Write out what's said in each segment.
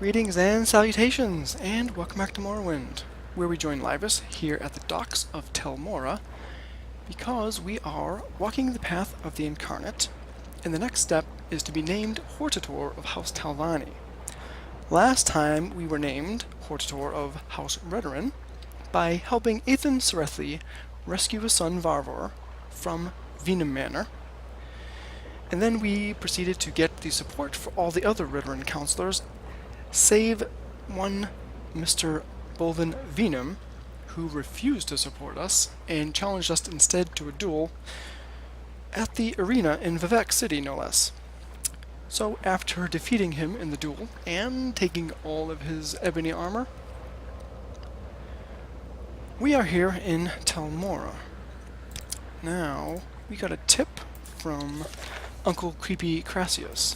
Greetings and salutations, and welcome back to Morrowind, where we join Laevus here at the docks of Tel Mora, because we are walking the path of the Incarnate, and the next step is to be named Hortator of House Talvani. Last time we were named Hortator of House Redoran by helping Ethan Serethli rescue his son Varvor from Venum Manor, and then we proceeded to get the support for all the other Redoran counselors, save one Mr. Bolvin Venum, who refused to support us and challenged us instead to a duel at the arena in Vivek City, no less. So after defeating him in the duel and taking all of his ebony armor, we are here in Tel Mora. Now, we got a tip from Uncle Creepy Crassius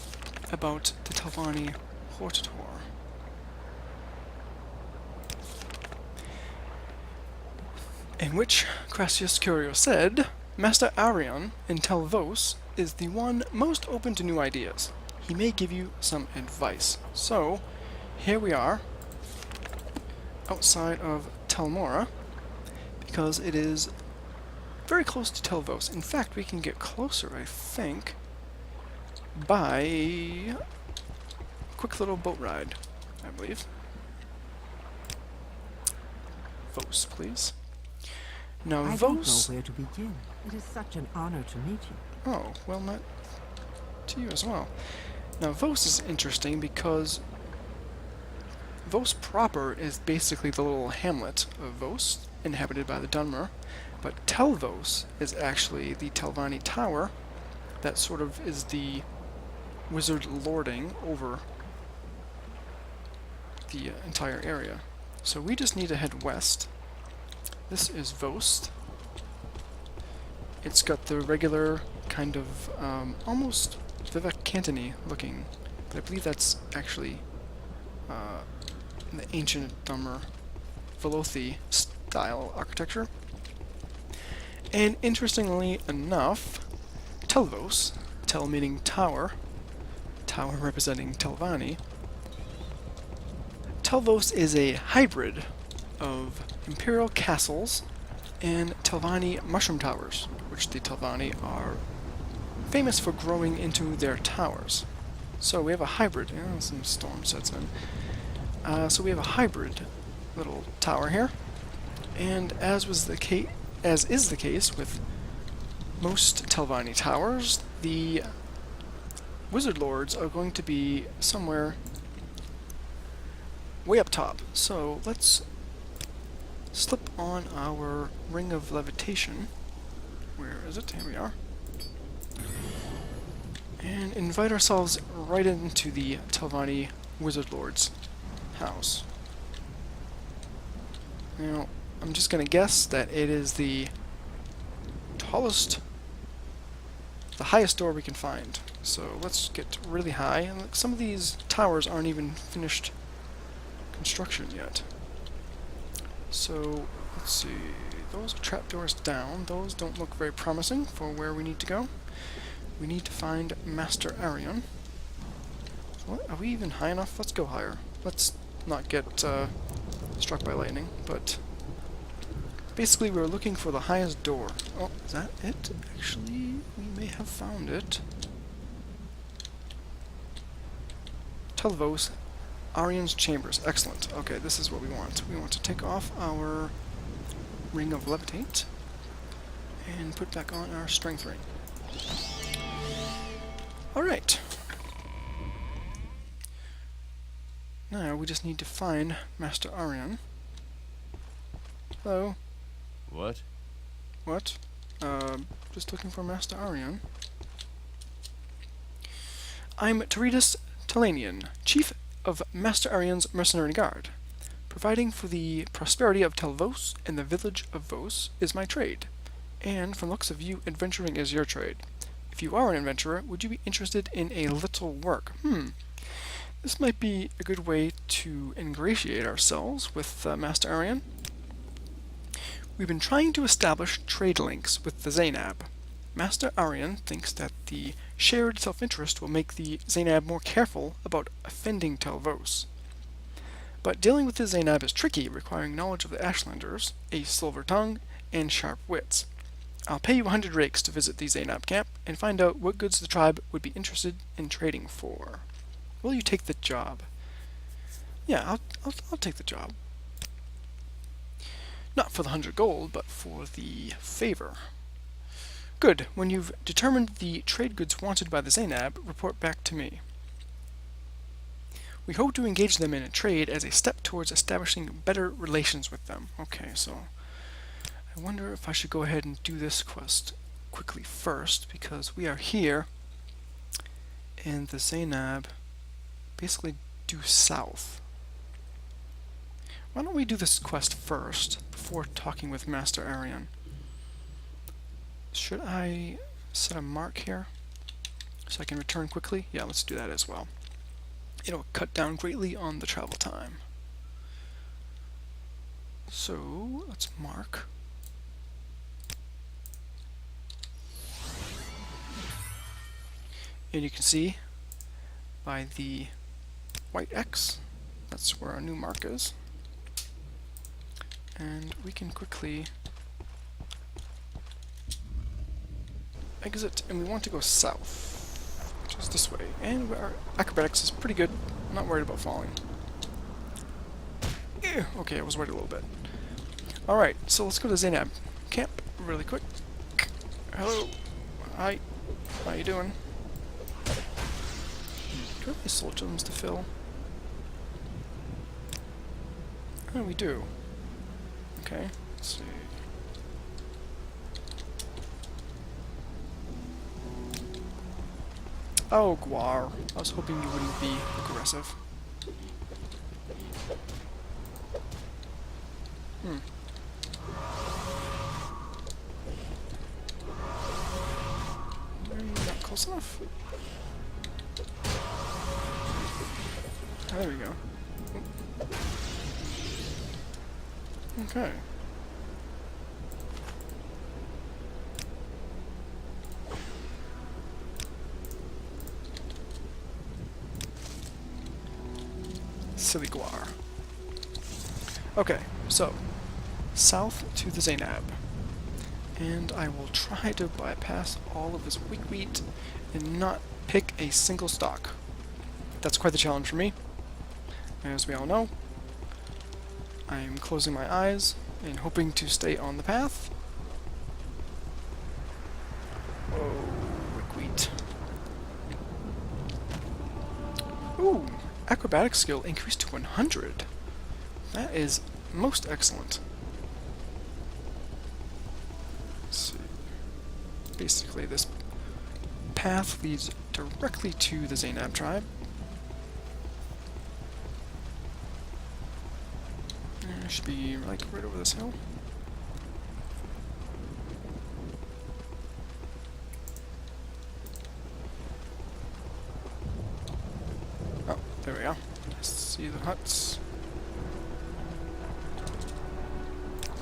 about the Talvani Hortator. In which Crassius Curio said, Master Arion in Telvos is the one most open to new ideas. He may give you some advice. So, here we are, outside of Tel Mora, because it is very close to Telvos. In fact, we can get closer, I think, by a quick little boat ride, I believe. Vos, please. Now, I Vos... don't know where to begin. It is such an honor to meet you. Oh, well met to you as well. Now, Vos is interesting because Vos proper is basically the little hamlet of Vos, inhabited by the Dunmer, but Telvos is actually the Telvani Tower that sort of is the wizard lording over the entire area. So we just need to head west. This is Vost. It's got the regular kind of almost Vivek Cantony looking, but I believe that's actually the ancient Dummer Velothi style architecture. And interestingly enough, Telvos, Tel meaning tower, tower representing Telvani, Telvos is a hybrid of imperial castles and Telvani mushroom towers, which the Telvani are famous for growing into their towers. So we have a hybrid. Some storm sets in. So we have a hybrid little tower here, and as is the case with most Telvani towers, the wizard lords are going to be somewhere way up top. So let's slip on our ring of levitation. Where is it? Here we are. And invite ourselves right into the Telvani Wizard Lord's house. Now, I'm just going to guess that it is the tallest, the highest door we can find. So let's get really high. And look, some of these towers aren't even finished construction yet. So, let's see, those are trapdoors down. Those don't look very promising for where we need to go. We need to find Master Arion. What, are we even high enough? Let's go higher. Let's not get struck by lightning, but basically we're looking for the highest door. Oh, is that it? Actually, we may have found it. Telvos. Arion's chambers. Excellent. Okay, this is what we want. We want to take off our ring of levitate and put back on our strength ring. Alright. Now we just need to find Master Arion. Hello. What? What? Just looking for Master Arion. I'm Teridas Telanian, Chief of Master Arion's Mercenary Guard. Providing for the prosperity of Telvos and the village of Vos is my trade, and from looks of you, adventuring is your trade. If you are an adventurer, would you be interested in a little work? This might be a good way to ingratiate ourselves with Master Arion. We've been trying to establish trade links with the Zainab. Master Arion thinks that the shared self-interest will make the Zainab more careful about offending Telvos. But dealing with the Zainab is tricky, requiring knowledge of the Ashlanders, a silver tongue, and sharp wits. I'll pay you 100 rakes to visit the Zainab camp and find out what goods the tribe would be interested in trading for. Will you take the job? Yeah, I'll take the job. Not for the 100 gold, but for the favor. Good. When you've determined the trade goods wanted by the Zainab, report back to me. We hope to engage them in a trade as a step towards establishing better relations with them. Okay, so I wonder if I should go ahead and do this quest quickly first, because we are here, and the Zainab basically due south. Why don't we do this quest first, before talking with Master Arian? Should I set a mark here, so I can return quickly? Yeah, let's do that as well. It'll cut down greatly on the travel time. So, let's mark. And you can see by the white X, that's where our new mark is. And we can quickly exit, and we want to go south, which is this way. And our acrobatics is pretty good. I'm not worried about falling. Ew, okay, I was worried a little bit. Alright, so let's go to Zainab camp really quick. Hello. Hi. How you doing? Do we have any soul gems to fill? Oh, we do. Okay, let's see. Oh, Guar. I was hoping you wouldn't be aggressive. Not close enough. Oh, there we go. Okay. Silly Guar. Okay, so south to the Zainab. And I will try to bypass all of this weak wheat and not pick a single stock. That's quite the challenge for me. As we all know, I am closing my eyes and hoping to stay on the path. Oh, weak wheat. Ooh, acrobatic skill increased to 100. That is most excellent. Let's see. Basically, this path leads directly to the Zainab tribe. It should be like right over this hill. Oh, there we go. See the huts.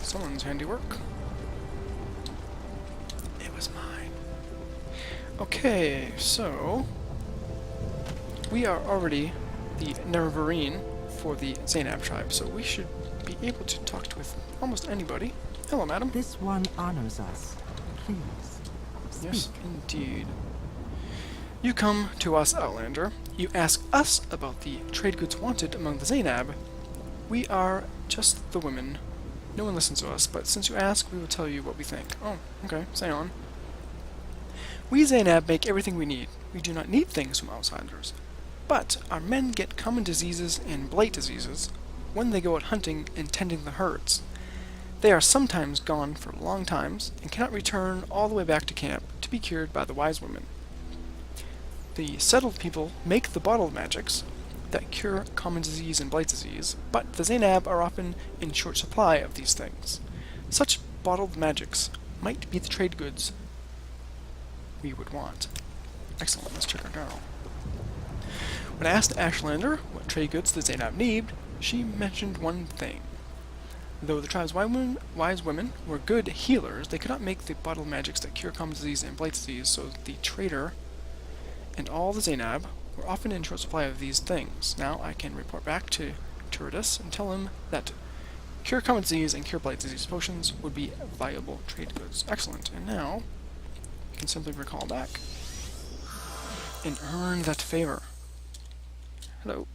Someone's handiwork. It was mine. Okay, so we are already the Nerevarine for the Zainab tribe, so we should be able to talk to with almost anybody. Hello, madam. This one honors us. Please, speak. Yes, indeed. You come to us, Outlander. You ask us about the trade goods wanted among the Zainab. We are just the women. No one listens to us, but since you ask, we will tell you what we think. Oh, okay, say on. We Zainab make everything we need. We do not need things from outsiders. But our men get common diseases and blight diseases when they go out hunting and tending the herds. They are sometimes gone for long times and cannot return all the way back to camp to be cured by the wise women. The settled people make the bottled magics that cure common disease and blight disease, but the Zainab are often in short supply of these things. Such bottled magics might be the trade goods we would want. Excellent, let's check our journal. When asked Ashlander what trade goods the Zainab need, she mentioned one thing. Though the tribe's wise women were good healers, they could not make the bottled magics that cure common disease and blight disease, so the trader and all the Zainab were often in short supply of these things. Now I can report back to Caerulus and tell him that cure common disease and cure blight disease potions would be valuable trade goods. Excellent. And now, you can simply recall back and earn that favor. Hello.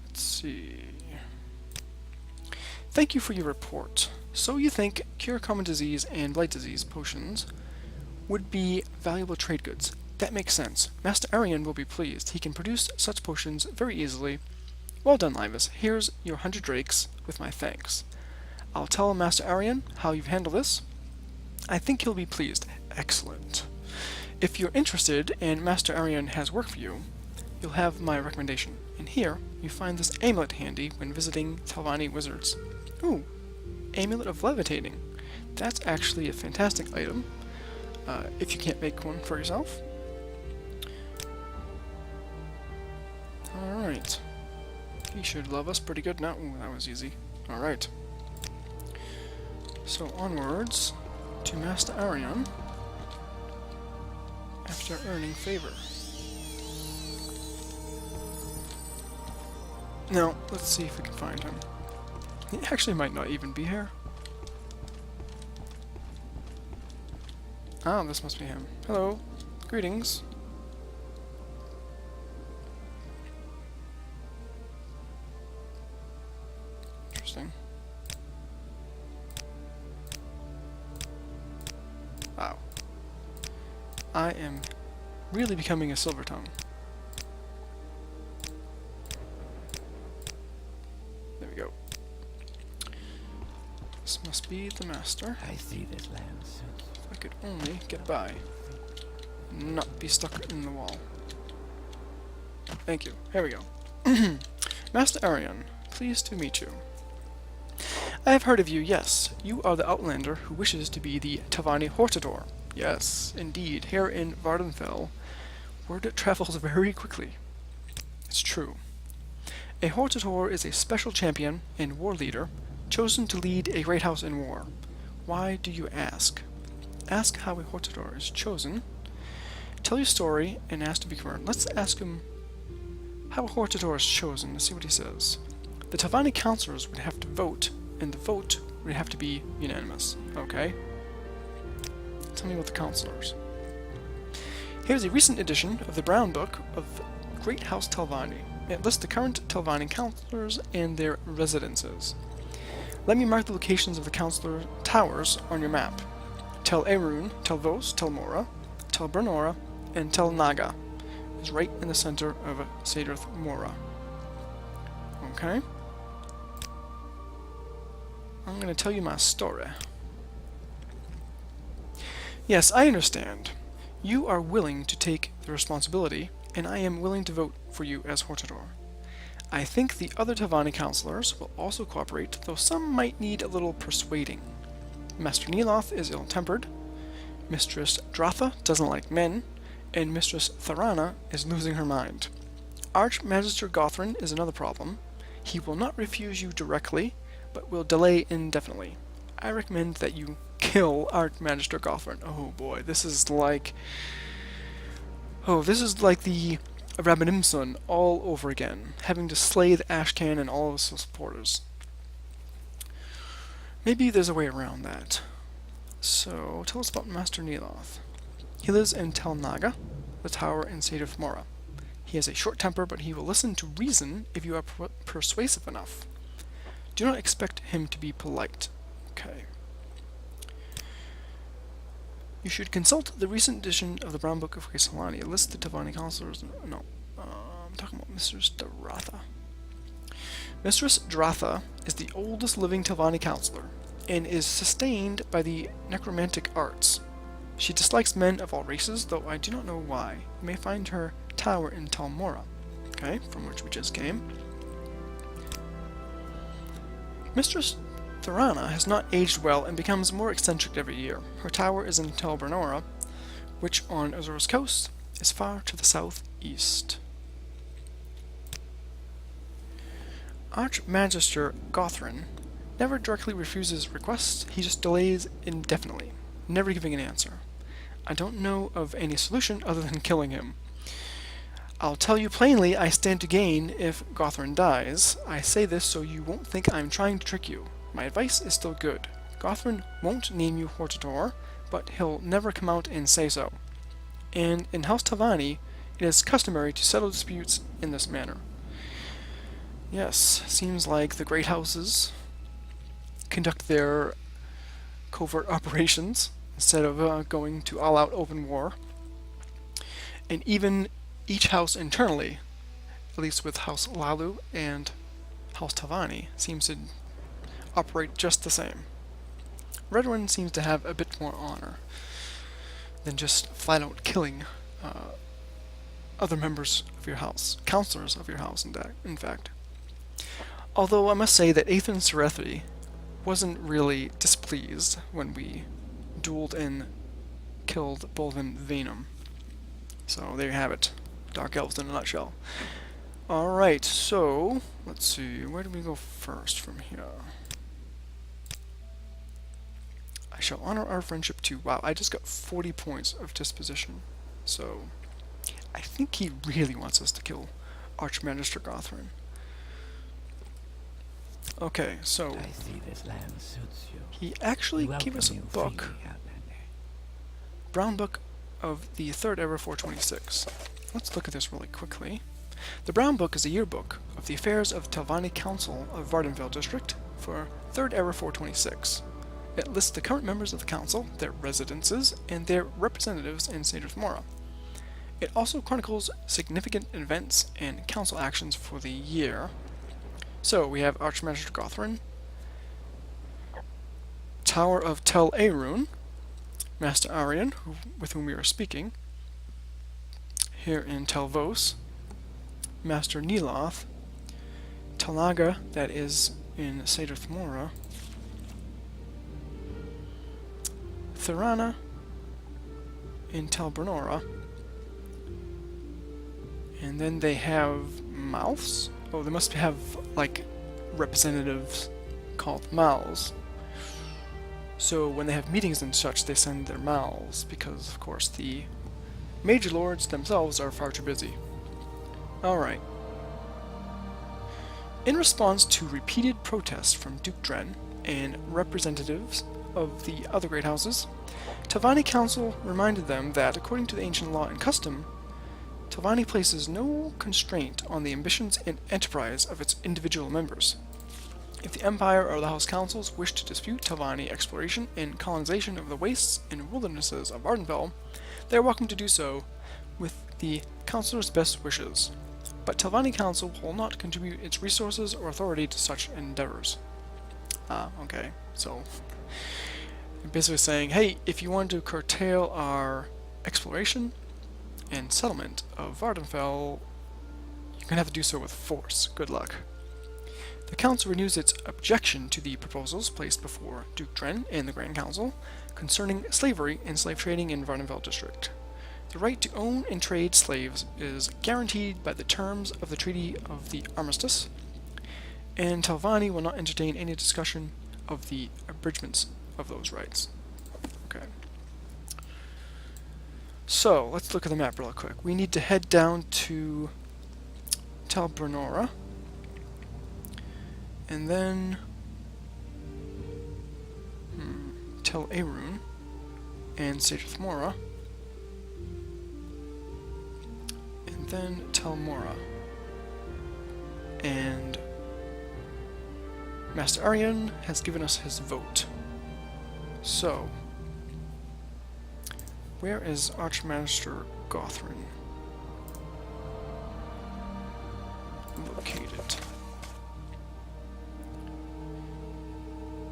Let's see. Thank you for your report. So you think cure common disease and blight disease potions would be valuable trade goods. That makes sense. Master Arian will be pleased. He can produce such potions very easily. Well done, Laevus. Here's your 100 drakes with my thanks. I'll tell Master Arian how you've handled this. I think he'll be pleased. Excellent. If you're interested and Master Arian has work for you, you'll have my recommendation. And here, you find this amulet handy when visiting Telvanni wizards. Ooh, Amulet of Levitating. That's actually a fantastic item, if you can't make one for yourself. Alright. He should love us pretty good now. Ooh, that was easy. Alright. So onwards to Master Arian after earning favor. Now, let's see if we can find him. He actually might not even be here. Ah, this must be him. Hello. Greetings. Interesting. Wow. I am really becoming a silver tongue. There we go. This must be the master. I see this land soon. If I could only get by. Not be stuck in the wall. Thank you. Here we go. Master Arian, pleased to meet you. I have heard of you, yes. You are the outlander who wishes to be the Telvanni Hortador. Yes, indeed. Here in Vardenfell, word travels very quickly. It's true. A Hortador is a special champion and war leader chosen to lead a great house in war. Why do you ask? Ask how a Hortador is chosen. Tell your story and ask to be confirmed. Let's ask him how a Hortador is chosen. Let's see what he says. The Telvanni councillors would have to vote, and the vote would have to be unanimous. Okay. Tell me about the councillors. Here's a recent edition of the Brown Book of Great House Telvanni. It lists the current Telvanni councillors and their residences. Let me mark the locations of the councillor towers on your map. Tel Erun, Tel Vos, Tel Mora, Tel Bernora, and Tel Naga is right in the center of Saedirth Mora. Okay. I'm going to tell you my story. Yes, I understand. You are willing to take the responsibility, and I am willing to vote for you as Hortador. I think the other Telvanni councillors will also cooperate, though some might need a little persuading. Master Neloth is ill-tempered, Mistress Dratha doesn't like men, and Mistress Tharana is losing her mind. Archmagister Gothrin is another problem. He will not refuse you directly, but will delay indefinitely. I recommend that you kill Archmagister Gothrin. Oh boy, this is like... Oh, this is like the Rabbanimson all over again, having to slay the Ashcan and all of his supporters. Maybe there's a way around that. So, tell us about Master Neloth. He lives in Tel Naga, the tower in Saedirth Mora. He has a short temper, but he will listen to reason if you are persuasive enough. Do not expect him to be polite. Okay. You should consult the recent edition of the Brown Book of Caerulus. It lists the Telvanni councillors. No, I'm talking about Mistress Dratha. Mistress Dratha is the oldest living Telvanni councillor, and is sustained by the necromantic arts. She dislikes men of all races, though I do not know why. You may find her tower in Tel Mora, okay, from which we just came. Mistress Tharana has not aged well and becomes more eccentric every year. Her tower is in Tel Bernora, which on Azor's coast is far to the southeast. Archmagister Gothrin never directly refuses requests, he just delays indefinitely, never giving an answer. I don't know of any solution other than killing him. I'll tell you plainly I stand to gain if Gothrin dies. I say this so you won't think I'm trying to trick you. My advice is still good. Gothrin won't name you Hortator, but he'll never come out and say so. And in House Tavani, it is customary to settle disputes in this manner. Yes, seems like the great houses conduct their covert operations instead of going to all-out open war. And even each house internally, at least with House Lalu and House Tavani, seems to operate just the same. Redwin seems to have a bit more honor than just flat-out killing other members of your house, counselors of your house, in fact. Although I must say that Aethan Serethi wasn't really displeased when we dueled and killed Bolvin Venum. So there you have it. Dark Elves in a nutshell. Alright, so let's see, where do we go first from here? I shall honor our friendship too. Wow, I just got 40 points of disposition. So I think he really wants us to kill Archmagister Gothrin. Okay, so I see this land suits you. he actually We gave us a welcome you book, freely, Outlander. Brown Book of the 3rd Era 426. Let's look at this really quickly. The Brown Book is a yearbook of the affairs of Telvanni Council of Vardenfell District for 3rd Era 426. It lists the current members of the council, their residences, and their representatives in Saedirth Mora. It also chronicles significant events and council actions for the year. So we have Archmagister Gothrin, Tower of Tel Aerun, Master Arian, with whom we are speaking, here in Telvos, Master Neloth, Talaga, that is in Saedirth Mora, Thurana in Tel Brenora, and then they have mouths. Oh, they must have like representatives called mouths. So when they have meetings and such, they send their mouths because, of course, the major lords themselves are far too busy. Alright. In response to repeated protests from Duke Dren and representatives of the other great houses, Telvanni Council reminded them that, according to the ancient law and custom, Telvanni places no constraint on the ambitions and enterprise of its individual members. If the Empire or the House Councils wish to dispute Telvanni exploration and colonization of the wastes and wildernesses of Vardenfell, they are welcome to do so with the Councilor's best wishes. But Telvanni Council will not contribute its resources or authority to such endeavors. Okay, so I'm basically saying, hey, if you want to curtail our exploration and settlement of Vardenfell, you're going to have to do so with force. Good luck. The Council renews its objection to the proposals placed before Duke Dren and the Grand Council concerning slavery and slave trading in Vardenfell District. The right to own and trade slaves is guaranteed by the terms of the Treaty of the Armistice, and Telvanni will not entertain any discussion of the abridgments of those rights. Okay. So, let's look at the map real quick. We need to head down to Tel Brenora, and then Tel Aerun and Saedirth Mora, and then Tel Mora. And Master Arian has given us his vote. So, where is Archmagister Gothrin located?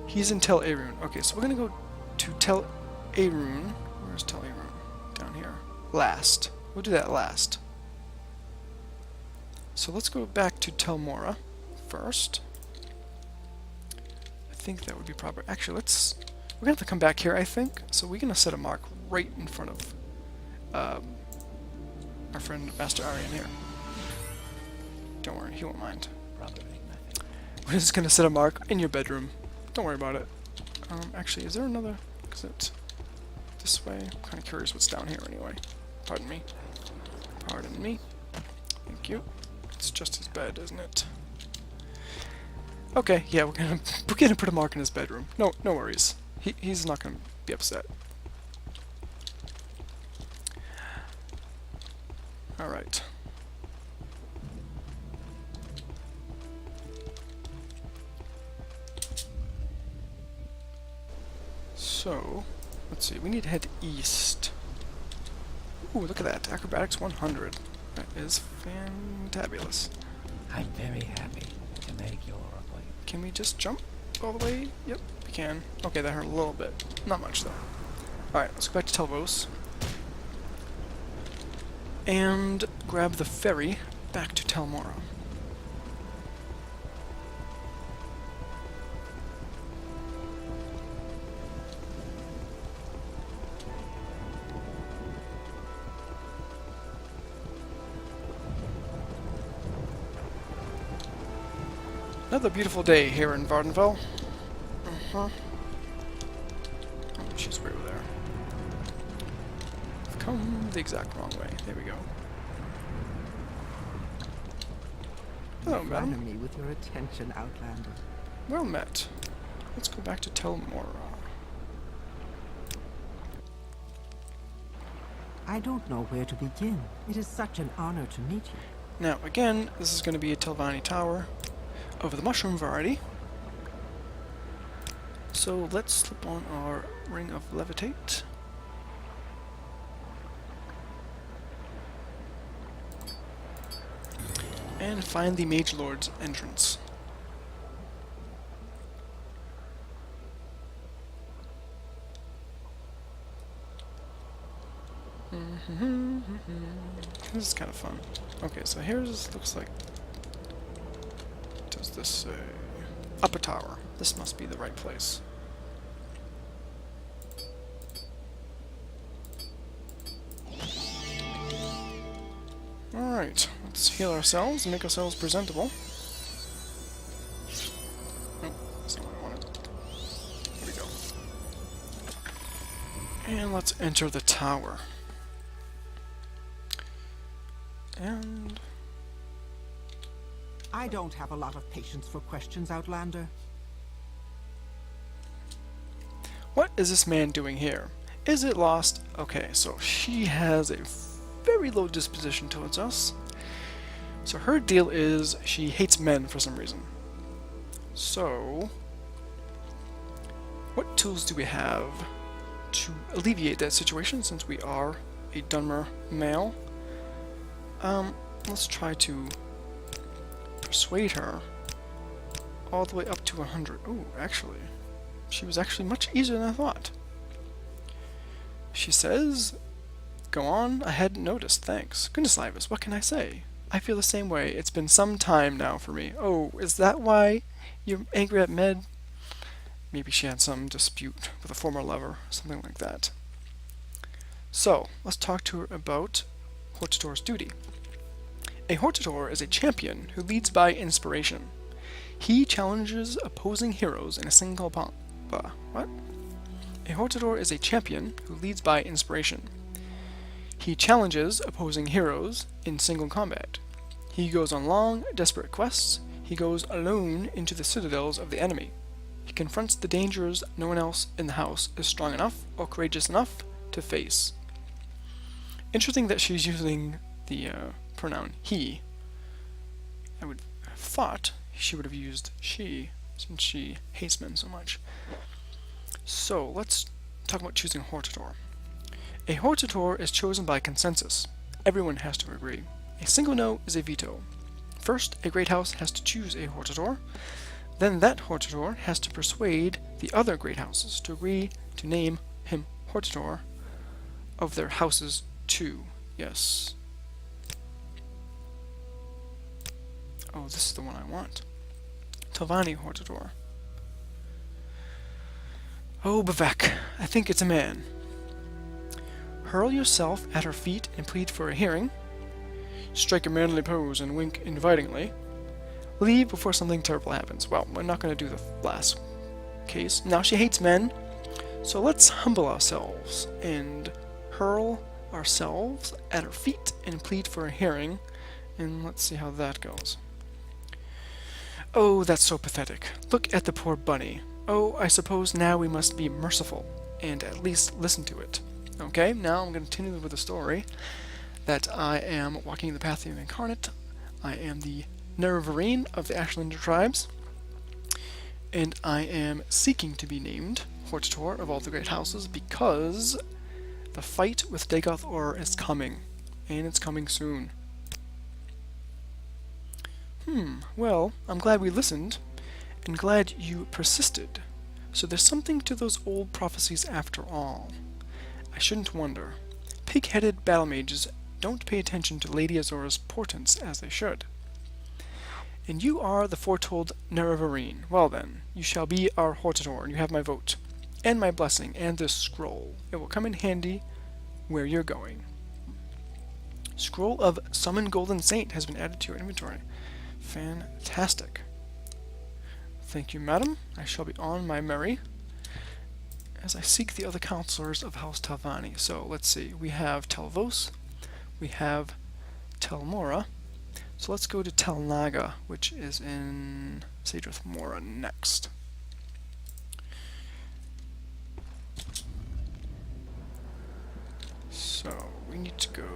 He's in Tel Aerun. Okay, so we're gonna go to Tel Aerun. Where's Tel Aerun? Down here. Last. We'll do that last. So let's go back to Tel Mora first. I think that would be proper. Actually, we're gonna have to come back here, I think. So we're gonna set a mark right in front of our friend Master Arian here. Don't worry, he won't mind. Probably nothing. We're just gonna set a mark in your bedroom. Don't worry about it. Actually, is there another exit this way? I'm kind of curious what's down here anyway. Pardon me. Pardon me. Thank you. It's just his bed, isn't it? Okay, yeah, we're gonna put a mark in his bedroom. No worries. He's not gonna be upset. All right. So, let's see. We need to head east. Ooh, look at that. Acrobatics 100. That is fantabulous. I'm very happy to make your acquaintance. Can we just jump all the way? Yep, we can. Okay, that hurt a little bit. Not much, though. Alright, let's go back to Laevus. And grab the ferry back to Telmora. Another beautiful day here in Vardenfell. Oh, she's way over there. I've come the exact wrong way. There we go. Hello, You flatter madam. me with your attention, Outlander. Well met. Let's go back to Telmora. I don't know where to begin. It is such an honor to meet you. Now, again, this is going to be a Telvanni tower of the mushroom variety. So let's slip on our ring of levitate. And find the Mage Lord's entrance. This is kind of fun. Okay, so here's, looks like, does this say? Upper tower. This must be the right place. Alright, let's heal ourselves and make ourselves presentable. Oh, that's not what I wanted. There we go. And let's enter the tower. And I don't have a lot of patience for questions, Outlander. what is this man doing here? Is it lost? Okay, so she has a very low disposition towards us. So her deal is she hates men for some reason. So, what tools do we have to alleviate that situation since we are a Dunmer male? Let's try to persuade her all the way up to 100. Ooh, actually, she was actually much easier than I thought. She says, "Go on, I hadn't noticed, thanks." Goodness, Laevus, what can I say? I feel the same way. It's been some time now for me. Oh, is that why you're angry at Med? Maybe she had some dispute with a former lover, something like that. So, let's talk to her about Hortator's duty. A Hortator is a champion who leads by inspiration. He challenges opposing heroes in a single what? A Hortator is a champion who leads by inspiration. He challenges opposing heroes in single combat. He goes on long, desperate quests. He goes alone into the citadels of the enemy. He confronts the dangers no one else in the house is strong enough or courageous enough to face. Interesting that she's using the pronoun he. I would have thought she would have used she, since she hates men so much. So, let's talk about choosing a Hortator. A Hortator is chosen by consensus. Everyone has to agree. A single no is a veto. First, a great house has to choose a Hortator. Then that Hortator has to persuade the other great houses to agree to name him Hortator of their houses too. Yes. Oh, this is the one I want. Telvanni Hortator. Oh, Bavek, I think it's a man. Hurl yourself at her feet and plead for a hearing. Strike a manly pose and wink invitingly. Leave before something terrible happens. Well, we're not going to do the last case. Now she hates men, so let's humble ourselves and hurl ourselves at her feet and plead for a hearing. And let's see how that goes. Oh, that's so pathetic. Look at the poor bunny. Oh, I suppose now we must be merciful, and at least listen to it. Okay, now I'm going to continue with the story that I am walking the path of the incarnate. I am the Nerevarine of the Ashlander tribes, and I am seeking to be named Hortator of all the great houses because the fight with Dagoth Ur is coming, and it's coming soon. Well, I'm glad we listened, and glad you persisted. So there's something to those old prophecies after all. I shouldn't wonder. Pig-headed battle mages don't pay attention to Lady Azura's portents as they should. And you are the foretold Nerevarine. Well then, you shall be our Hortator, and you have my vote, and my blessing, and this scroll. It will come in handy where you're going. Scroll of Summon Golden Saint has been added to your inventory. Fantastic. Thank you, madam. I shall be on my merry as I seek the other counselors of House Talvani. So, let's see. We have Telvos. We have Telmora. So let's go to Telnaga, which is in Sadrith Mora next. So, we need to go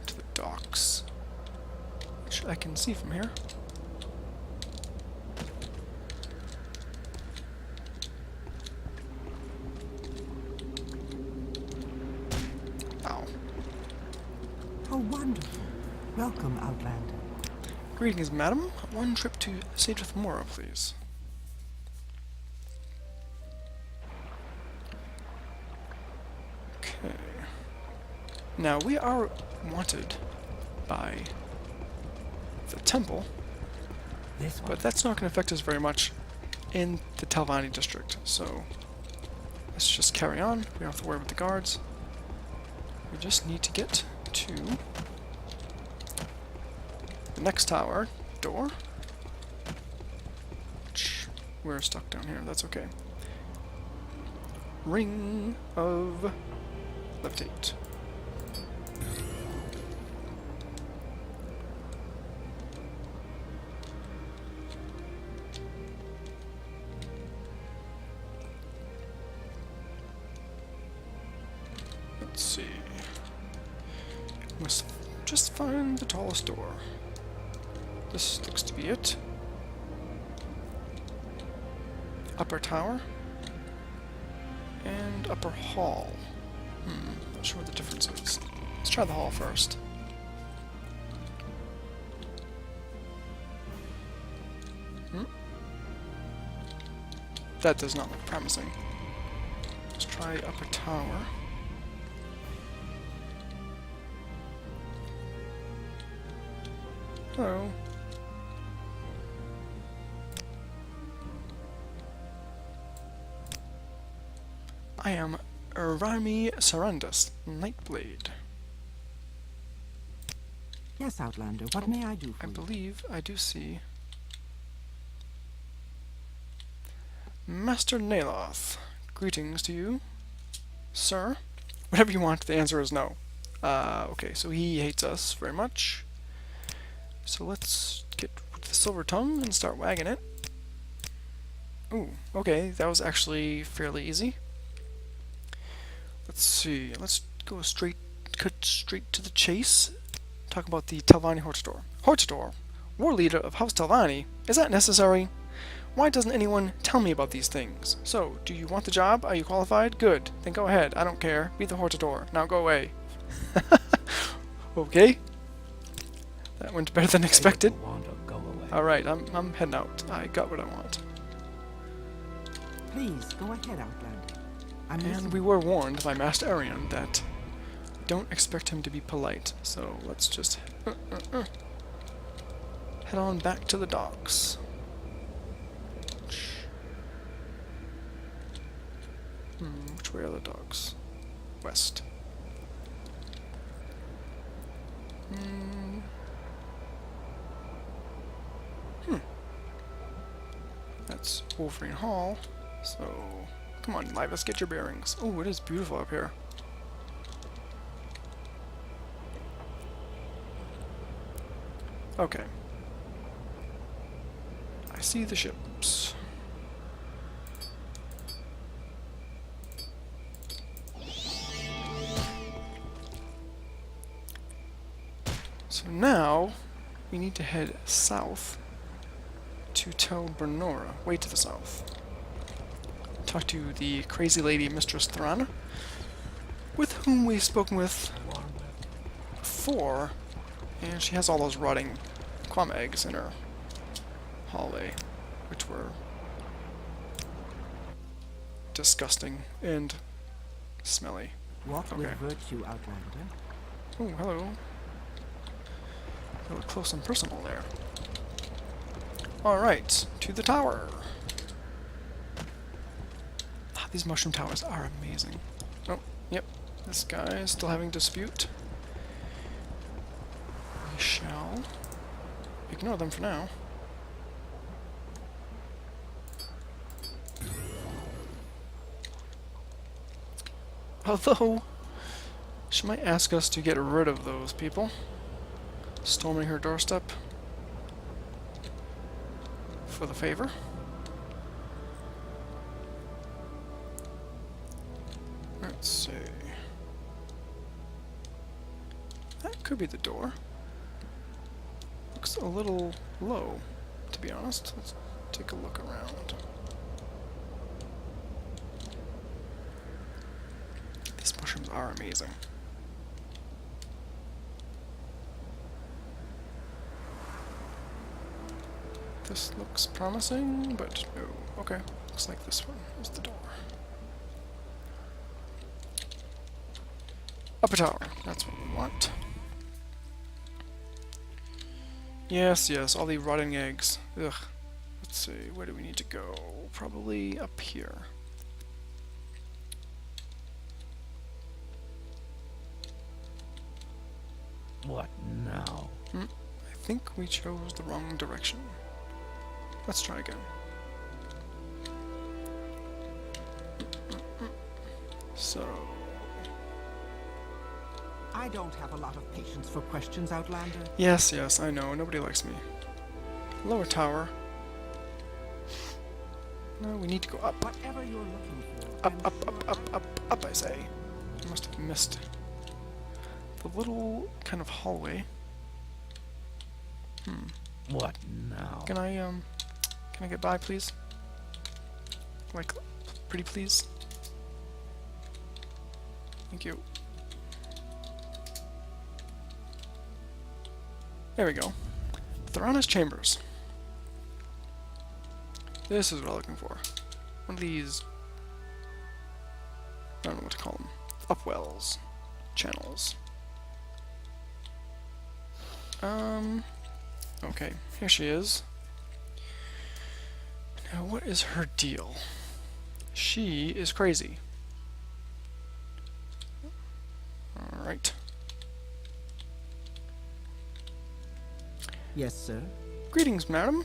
to the docks, which I can see from here. Ow. Oh, wonderful. Welcome, Outlander. Greetings, madam. One trip to Sadrith Mora, please. Okay. Now, we are wanted by the temple, This one. but that's not going to affect us very much in the Talvani district, so let's just carry on. We don't have to worry about the guards. We just need to get to the next tower door, which we're stuck down here. That's okay. Ring of Levitate. Let's see. Must just find the tallest door. This looks to be it. Upper tower. And upper hall. Not sure what the difference is. Let's try the hall first. That does not look promising. Let's try upper tower. Hello. I am Rami Sarandus, Nightblade. Yes, Outlander, what may I do for I you? believe I do see Master Naloth. Greetings to you, sir. Whatever you want, the answer is no. Okay, so he hates us very much. So let's get the silver tongue and start wagging it. Ooh, okay, that was actually fairly easy. Let's see, let's go cut straight to the chase. Talk about the Talvani Hortator. Hortator, war leader of House Talvani. Is that necessary? Why doesn't anyone tell me about these things? So, do you want the job? Are you qualified? Good. Then go ahead. I don't care. Be the Hortator. Now go away. Okay. That went better than expected. Go away. Alright, I'm heading out. I got what I want. Please, go ahead, Outlander. I'm And listening. we were warned by Master Arion that don't expect him to be polite. So let's just head on back to the docks. Which way are the docks? West. That's Wolverine Hall. So, come on, Laevus, get your bearings. Oh, it is beautiful up here. Okay. I see the ships. So now we need to head south to Tel Bernora, way to the south. Talk to the crazy lady Mistress Thrana, with whom we've spoken with before, and she has all those rotting quam eggs in her hallway, which were disgusting and smelly. Walk with Okay. virtue, Outlander. Oh, hello. A little close and personal there. Alright, to the tower. Ah, these mushroom towers are amazing. Oh, yep. This guy is still having dispute. We shall ignore them for now. Although, she might ask us to get rid of those people storming her doorstep for the favor. Let's see. That could be the door. Looks a little low, to be honest. Let's take a look around. These mushrooms are amazing. This looks promising, but no. Okay, looks like this one is the door. Upper tower, that's what we want. Yes, yes, all the rotting eggs. Ugh. Let's see, where do we need to go? Probably up here. What now? I think we chose the wrong direction. Let's try again. So, I don't have a lot of patience for questions, Outlander. yes, yes, I know, nobody likes me. Lower tower. No, we need to go up. Whatever you're looking for. Up, I'm up, sure up, up, up, up, I say. I must have missed the little kind of hallway. What now? Can I get by, please? Like, pretty please? Thank you. There we go. Thrana's chambers. This is what I'm looking for. One of these, I don't know what to call them. Upwells. Channels. Okay, here she is. Now, what is her deal? She is crazy. Alright. Yes, sir. Greetings, madam.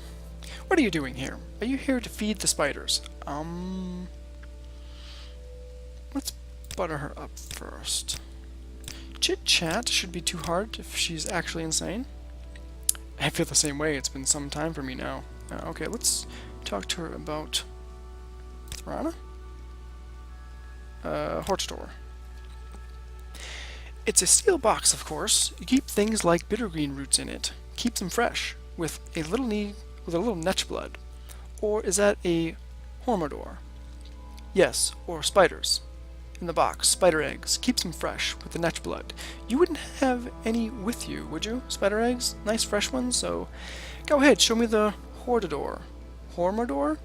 What are you doing here? Are you here to feed the spiders? Let's butter her up first. Chit-chat should be too hard if she's actually insane. I feel the same way. It's been some time for me now. Okay, let's talk to her about Thrana? Hortador. It's a steel box, of course. You keep things like bittergreen roots in it. Keeps them fresh, with a little netch blood. Or is that a hormador? Yes, or spiders. In the box, spider eggs. Keeps them fresh, with the netch blood. You wouldn't have any with you, would you? Spider eggs? Nice fresh ones, so go ahead, show me the hortador. Hormador?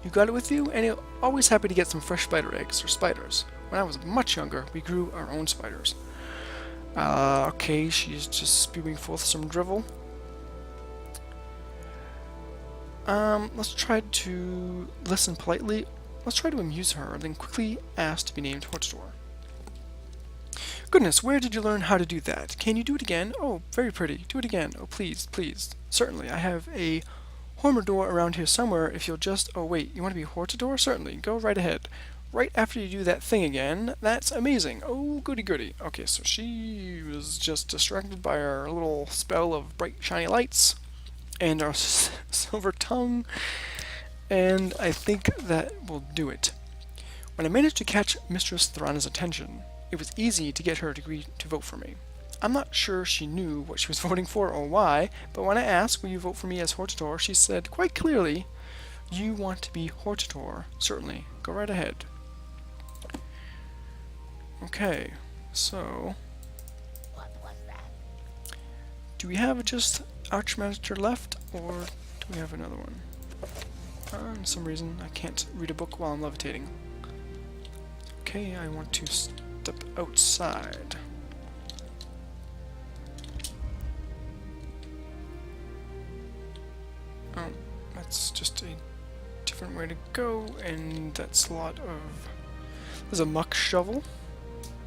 You got it with you? And you're always happy to get some fresh spider eggs, or spiders. When I was much younger, we grew our own spiders. Okay, she's just spewing forth some drivel. Let's try to listen politely. Let's try to amuse her, and then quickly ask to be named Hortador. Goodness, where did you learn how to do that? Can you do it again? Oh, very pretty. Do it again. Oh, please, please. Certainly, I have a Hormador around here somewhere if you'll just... Oh, wait, you want to be Hortador? Certainly, go right ahead. right after you do that thing again. That's amazing. Oh, goody goody. Okay, so she was just distracted by our little spell of bright shiny lights and our silver tongue, and I think that will do it. When I managed to catch Mistress Thorana's attention, it was easy to get her to agree to vote for me. I'm not sure she knew what she was voting for or why, but when I asked, will you vote for me as Hortator, she said quite clearly, you want to be Hortator. Certainly. Go right ahead. Okay, so... What was that? do we have just Archmaster left, or do we have another one? For some reason, I can't read a book while I'm levitating. Okay, I want to step outside. Oh, that's just a different way to go, and that's a lot of... there's a muck shovel,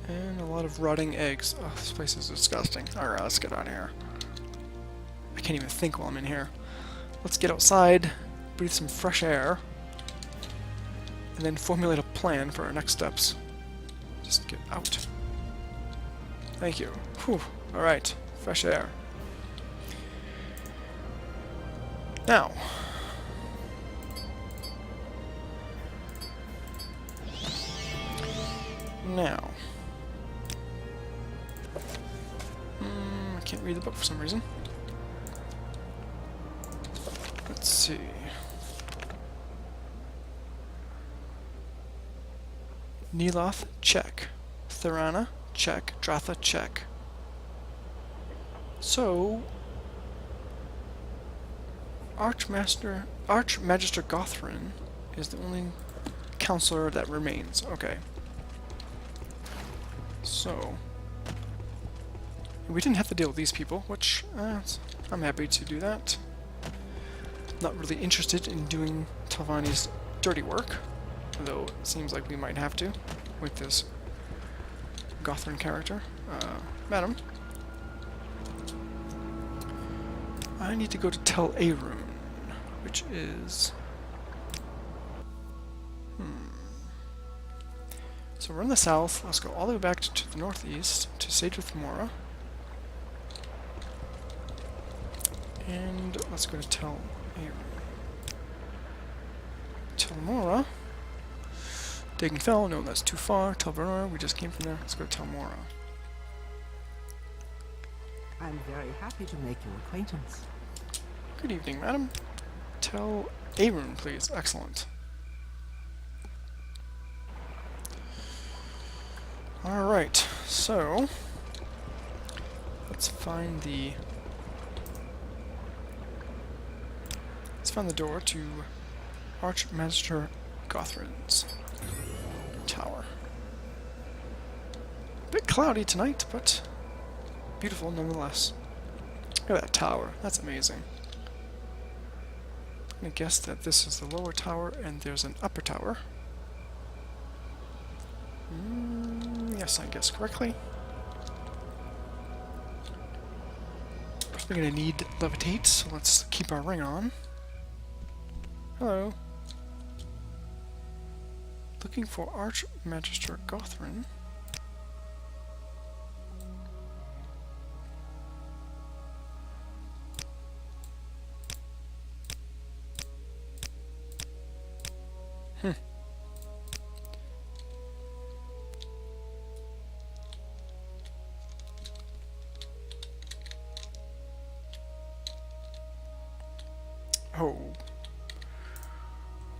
and a lot of rotting eggs. Oh, this place is disgusting. Alright, let's get out of here. I can't even think while I'm in here. Let's get outside, breathe some fresh air, and then formulate a plan for our next steps. Just get out. Thank you. Whew. Alright, fresh air. Now, I can't read the book for some reason. Let's see. Neloth, check. Thorana, check. Dratha, check. So, Archmagister Gothrin is the only counselor that remains. Okay. So, we didn't have to deal with these people, which I'm happy to do that. Not really interested in doing Telvanni's dirty work, though it seems like we might have to with this Gothrin character. Madam, I need to go to Tel Arun, which is... So we're in the south. Let's go all the way back to the northeast, to Saedrith Mora. And let's go to Tel Arun. Tel Mora. Dagenfell, no, that's too far. Tel Verona, we just came from there. Let's go to Tel Mora. I'm very happy to make your acquaintance. Good evening, madam. Tel Arun, please. Excellent. Alright, so let's find the door to Archmaster Gothrin's tower. A bit cloudy tonight, but beautiful nonetheless. Look at that tower, that's amazing. I'm gonna guess that this is the lower tower and there's an upper tower. Yes, I guess correctly. We're gonna need levitate, so let's keep our ring on. Hello. Looking for Archmagister Gothrin.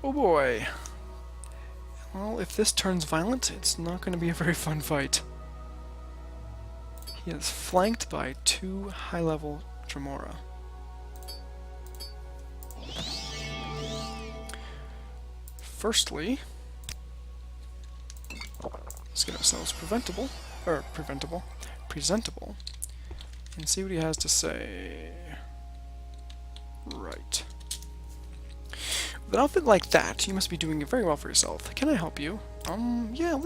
Oh boy. Well, if this turns violent, it's not going to be a very fun fight. He is flanked by two high-level Tremora. Firstly, let's get ourselves presentable, and see what he has to say. Right. With an outfit like that, you must be doing very well for yourself. Can I help you? Yeah,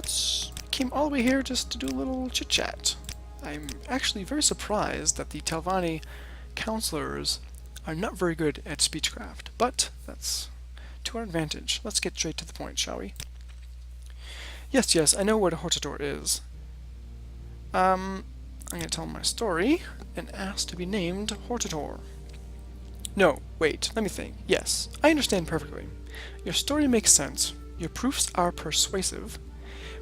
came all the way here just to do a little chit-chat. I'm actually very surprised that the Telvanni counselors are not very good at speechcraft, but that's to our advantage. Let's get straight to the point, shall we? Yes, yes, I know what a Hortador is. I'm gonna tell him my story and ask to be named Hortador. No, wait, let me think. Yes, I understand perfectly. Your story makes sense. Your proofs are persuasive.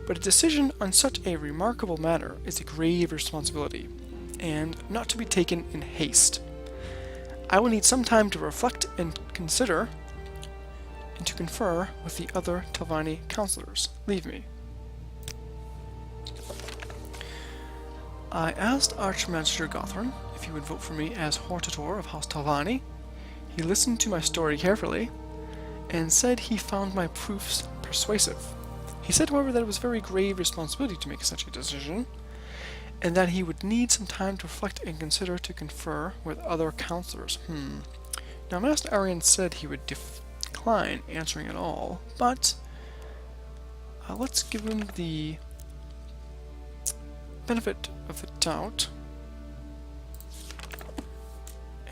But a decision on such a remarkable matter is a grave responsibility, and not to be taken in haste. I will need some time to reflect and consider, and to confer with the other Telvanni counselors. Leave me. I asked Archmagister Gothron if he would vote for me as Hortator of House Telvanni. He listened to my story carefully, and said he found my proofs persuasive. He said, however, that it was a very grave responsibility to make such a decision, and that he would need some time to reflect and consider to confer with other counselors. Now, Master Arian said he would decline answering at all, but let's give him the benefit of the doubt,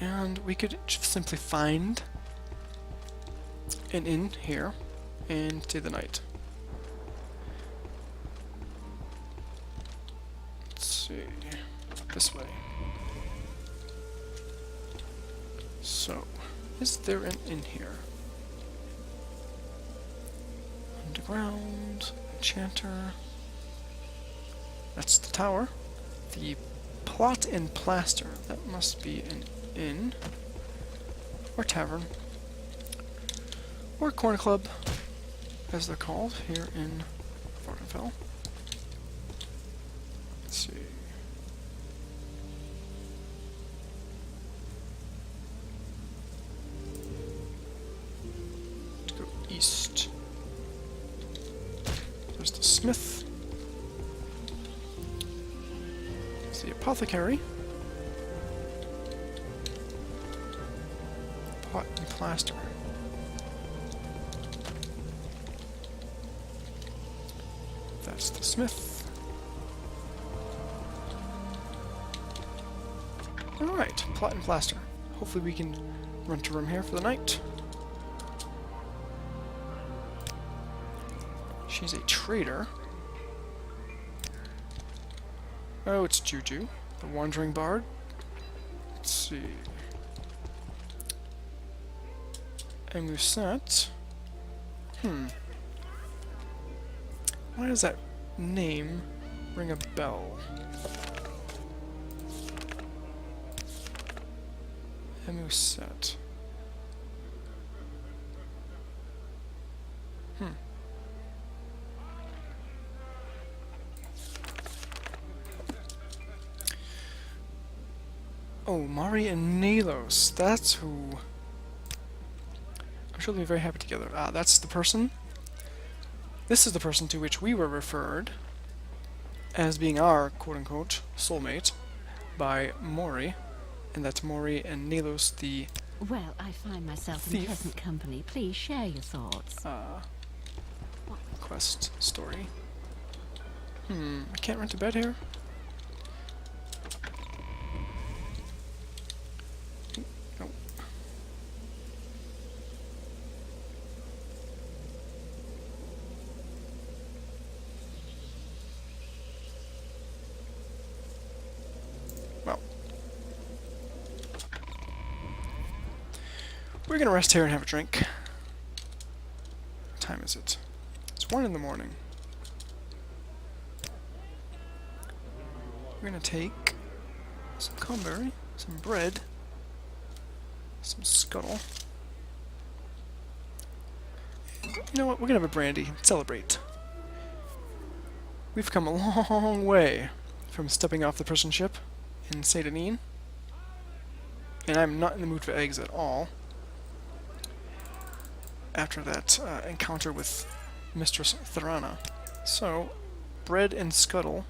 and we could just simply find an inn here and stay the night. Let's see, this way. So, is there an inn here? Underground, enchanter. That's the tower. The plot and plaster. That must be an inn or tavern or corner club, as they're called here in Vardenfell. Let's see. Let's go east. There's the smith. There's the apothecary. Pot and plaster. That's the smith. Alright, plot and plaster. Hopefully we can rent a room here for the night. She's a trader. Oh, it's Juju, the wandering bard. Let's see. And Musette. Why does that name ring a bell? Musette. Oh, Mari and Nalos. That's who. I'm sure they'll be very happy together. Ah, that's the person. This is the person to which we were referred as being our quote-unquote soulmate by Mori, and that's Mori and Nalos the Well, I find myself in thief. pleasant company. Please share your thoughts. Quest story. I can't rent a bed here? No. Well. We're gonna rest here and have a drink. What time is it? It's 1 in the morning. We're gonna take some cranberry, some bread, some scuttle. You know what? We're gonna have a brandy and celebrate. We've come a long way from stepping off the prison ship in Saint Denis, and I'm not in the mood for eggs at all. After that encounter with Mistress Tharana. So, bread and scuttle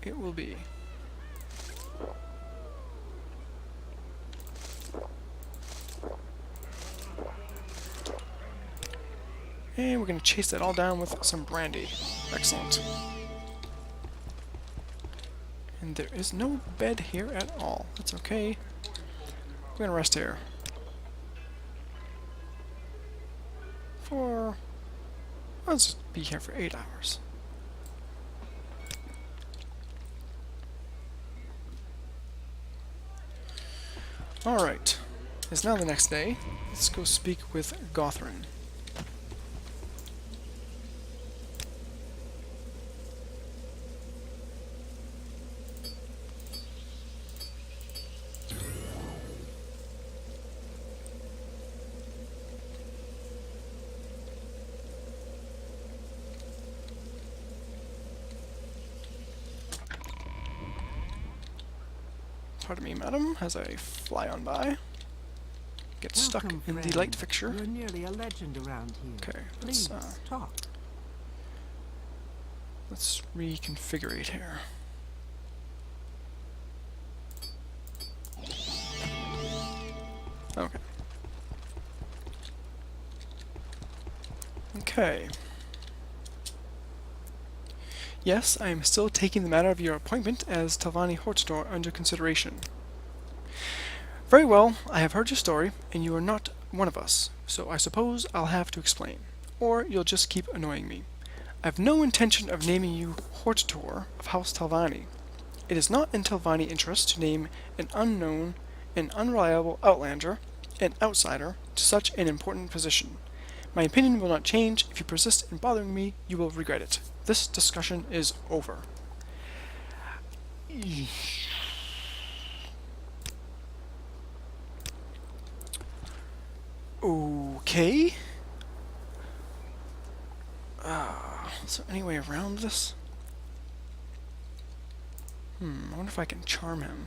it will be. And we're going to chase that all down with some brandy. Excellent. And there is no bed here at all. That's okay. We're going to rest here. Let's be here for 8 hours. Alright. It's now the next day. Let's go speak with Gothrin. Pardon me, madam, as I fly on by. Get stuck Welcome, in the friend. light fixture. You're nearly a legend around here. Okay, Please, let's talk. reconfigure it here. Okay. Okay. Yes, I am still taking the matter of your appointment as Talvani Hortador under consideration. Very well, I have heard your story, and you are not one of us, so I suppose I'll have to explain. Or you'll just keep annoying me. I have no intention of naming you Hortator of House Talvani. It is not in Talvani interest to name an unknown, an unreliable outlander, an outsider, to such an important position. My opinion will not change. If you persist in bothering me, you will regret it. This discussion is over. Okay. Is there any way around this? I wonder if I can charm him.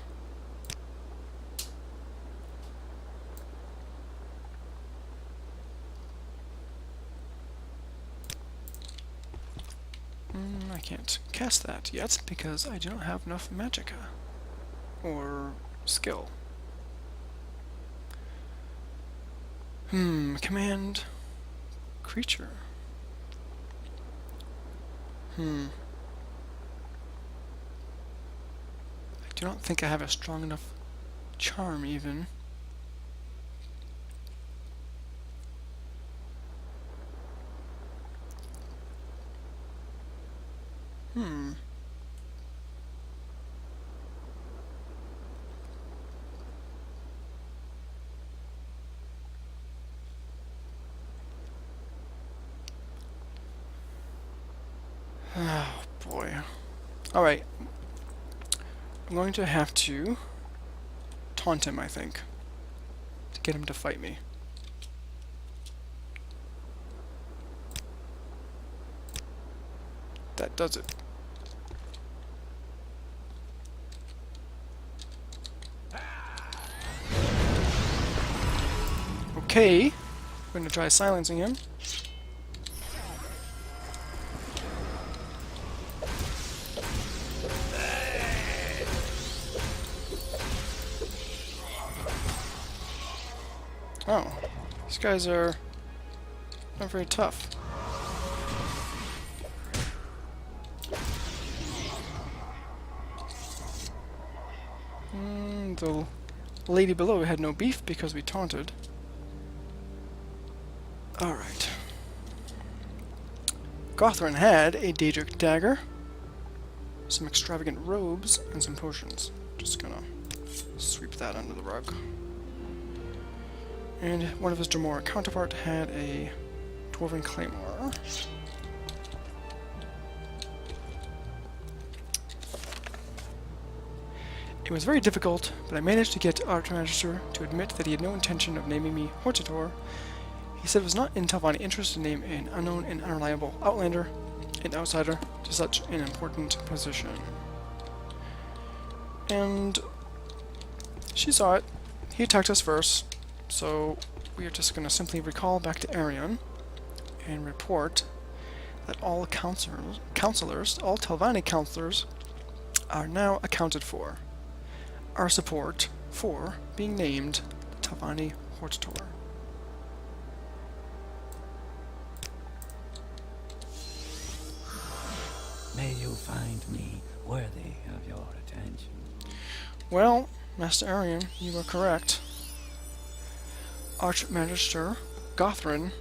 I can't cast that yet because I do not have enough magicka or skill. Command creature. I do not think I have a strong enough charm even. Oh boy. Alright. I'm going to have to taunt him, I think, to get him to fight me. That does it. Okay. I'm going to try silencing him. Oh, these guys are not very tough. The lady below had no beef because we taunted. Alright. Gothrin had a Daedric dagger, some extravagant robes, and some potions. Just gonna sweep that under the rug. And one of his Dremora counterpart had a Dwarven Claymore. It was very difficult, but I managed to get Archmagister to admit that he had no intention of naming me Hortator. He said it was not in Talvani interest to name an unknown and unreliable outlander, an outsider, to such an important position. And she saw it. He attacked us first, so we are just going to simply recall back to Arion and report that all counselors, all Talvani counselors, are now accounted for. Our support for being named Talvani Hortator. May you find me worthy of your attention. Well, Master Arion, you are correct. Archmagister Gothrin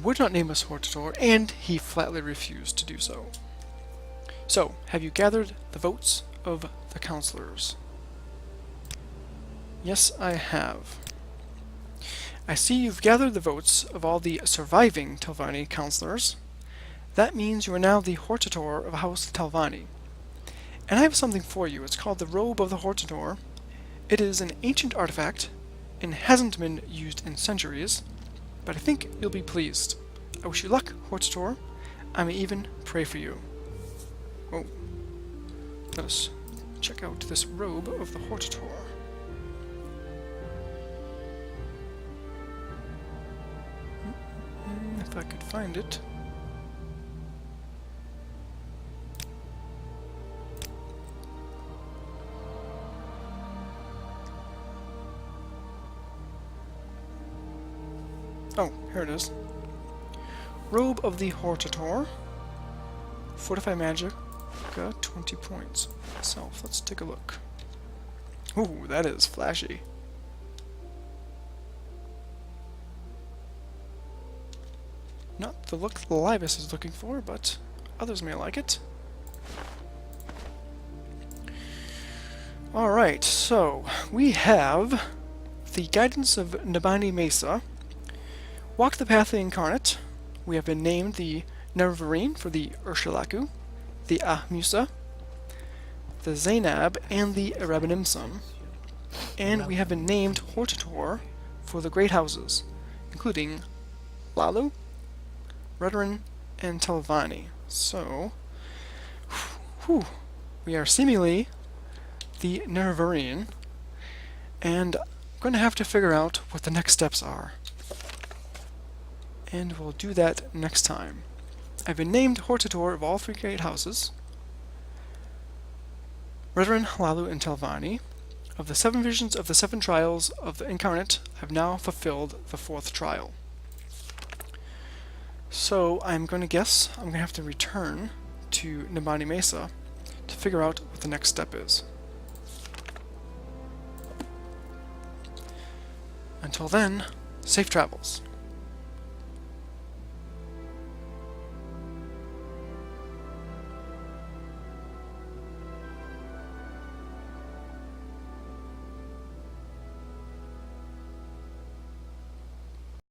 would not name us Hortator, and he flatly refused to do so. So, have you gathered the votes of the counselors? Yes, I have. I see you've gathered the votes of all the surviving Telvanni counselors. That means you are now the Hortator of House Telvanni. And I have something for you. It's called the Robe of the Hortator. It is an ancient artifact and hasn't been used in centuries, but I think you'll be pleased. I wish you luck, Hortator. I may even pray for you. Oh, let us check out this Robe of the Hortator. If I could find it. Oh, here it is. Robe of the Hortator. Fortify magic. 20 points. Self. Let's take a look. Ooh, that is flashy. Not the look the Laevus is looking for, but others may like it. Alright, so we have the Guidance of Nabani Mesa. Walk the Path of the Incarnate. We have been named the Nerevarine for the Ursulaku, the Ahmusa, the Zainab, and the Arabanimsum. And we have been named Hortator for the Great Houses, including Lalu, Redoran, and Telvanni. So, we are seemingly the Nerevarine, and I'm going to have to figure out what the next steps are. And we'll do that next time. I've been named Hortator of all 3 great houses, Redoran, Lalu, and Telvanni. Of the 7 visions of the 7 trials of the Incarnate, I've now fulfilled the 4th trial. So I'm going to guess I'm going to have to return to Nabani Mesa to figure out what the next step is. Until then, safe travels.